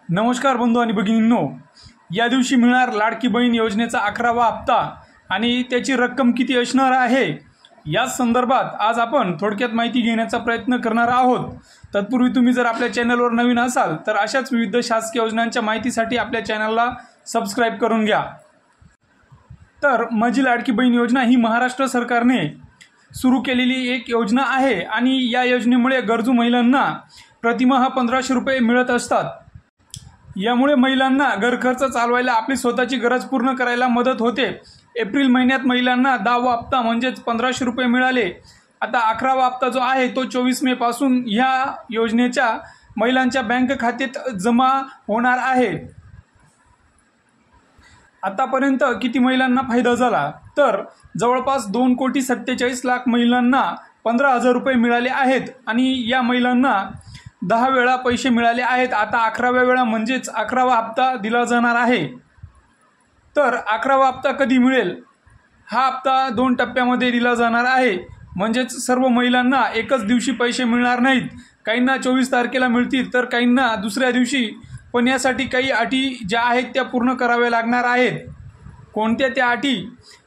नमस्कार बंधू आणि भगिनींनो, या दिवशी मिळणार लाडकी बहीण योजनेचा 11वा हप्ता आणि त्याची रक्कम किती असणार आहे या संदर्भात आज आपण थोडक्यात माहिती घेण्याचा प्रयत्न करणार आहोत। तत्पूर्वी तुम्ही जर आपल्या चॅनलवर नवीन असाल तर अशाच विविध शासकीय योजनांच्या माहितीसाठी आपल्या चॅनलला सबस्क्राइब करून घ्या। तर माझी लाडकी बहीण योजना ही महाराष्ट्र सरकारने सुरू केलेली एक योजना आहे आणि या योजनेमुळे गरजू महिलांना प्रतिमाह 1500 रुपये मिळत असतात। यामुळे महिलांना घरखर्च चालवायला आपली स्वतःची गरज पूर्ण करायला मदत होते। एप्रिल महिन्यात महिलांना 10वा हप्ता म्हणजेच 1500 रुपये मिळाले। आता 11वा हप्ता जो आहे तो 24 मे पासून ह्या योजनेच्या महिलांच्या बँक खात्यात जमा होणार आहे। आतापर्यंत किती महिलांना फायदा झाला तर जवळपास 2,47,00,000 महिलांना 15,000 रुपये मिळाले आहेत आणि या महिलांना 10 वेळा पैसे मिळाले आहेत। आता 11व्या वेळा म्हणजेच 11वा हप्ता दिला जाणार आहे। तर 11वा हप्ता कधी मिळेल? हा हप्ता 2 टप्प्यामध्ये दिला जाणार आहे, म्हणजेच सर्व महिलांना एकच दिवशी पैसे मिळणार नाहीत। काहींना 24 तारखेला मिळतील तर काहींना दुसऱ्या दिवशी, पण यासाठी काही अटी ज्या आहेत त्या पूर्ण कराव्या लागणार आहेत। कोणत्या त्या अटी?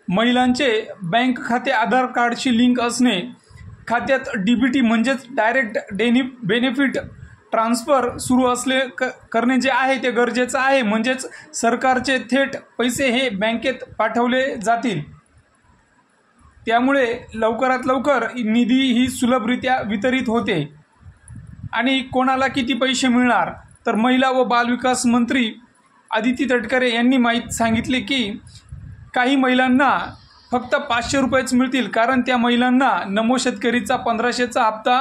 महिलांचे बँक खाते आधार कार्डशी लिंक असणे, खात्यात डीबीटी म्हणजेच डायरेक्ट बेनिफिट ट्रान्सफर सुरू करणे जे आहे ते गरजेचं आहे, म्हणजेच सरकारचे थेट पैसे हे बँकेत पाठवले जातील। त्यामुळे लवकरात लवकर निधी ही सुलभरित्या वितरित होते। आणि कोणाला किती पैसे मिळणार तर महिला व बालविकास मंत्री अदिती तटकरे यांनी सांगितले की काही महिलांना फक्त 500 रुपयेच मिळतील, कारण त्या महिलांना नमो शेतकरीचा 1500चा हप्ता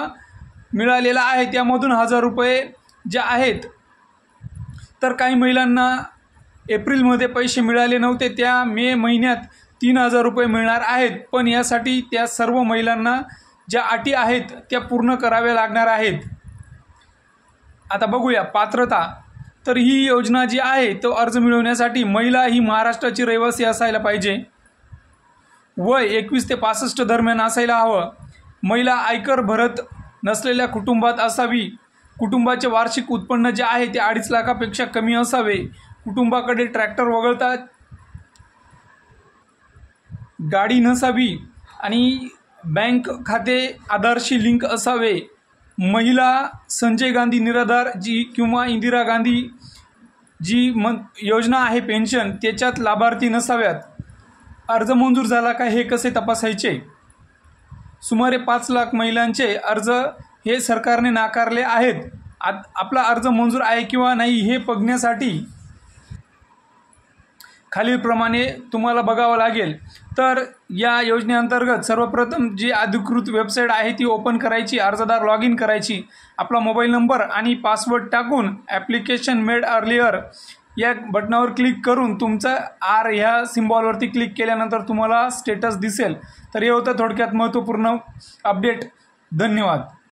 मिळालेला आहे, त्यामधून 1000 रुपये जे आहेत। तर काही महिलांना एप्रिलमध्ये पैसे मिळाले नव्हते, त्या मे महिन्यात 3000 रुपये मिळणार आहेत, पण यासाठी त्या सर्व महिलांना ज्या अटी आहेत त्या पूर्ण कराव्या लागणार आहेत। आता बघूया पात्रता। तर ही योजना जी आहे तो अर्ज मिळवण्यासाठी महिला ही महाराष्ट्राची रहिवासी असायला पाहिजे, वय 21 ते 65 दरम्यान असायला हवं, महिला आयकर भरत नसलेल्या कुटुंबात असावी, कुटुंबाचे वार्षिक उत्पन्न जे आहे ते 2.5 लाखापेक्षा कमी असावे, कुटुंबाकडे ट्रॅक्टर वगळता गाडी नसावी आणि बँक खाते आधारशी लिंक असावे, महिला संजय गांधी निराधार जी किंवा इंदिरा गांधी जी योजना आहे पेन्शन त्याच्यात लाभार्थी नसाव्यात। अर्ज मंजूर झाला का हे कसे तपासायचे? सुमारे 5 लाख महिलांचे अर्ज हे सरकारने नाकारले आहेत। आपला अर्ज मंजूर आहे किंवा नाही हे बघण्यासाठी खालीलप्रमाणे तुम्हाला बघावं लागेल। तर या योजनेअंतर्गत सर्वप्रथम जी अधिकृत वेबसाईट आहे ती ओपन करायची, अर्जदार लॉग इन करायची, आपला मोबाईल नंबर आणि पासवर्ड टाकून ॲप्लिकेशन मेड अर्लियर या बटनावर क्लिक करून तुमचा आर ह्या सिम्बॉलवरती क्लिक केल्यानंतर तुम्हाला स्टेटस दिसेल। तर हे होतं थोडक्यात महत्त्वपूर्ण अपडेट। धन्यवाद।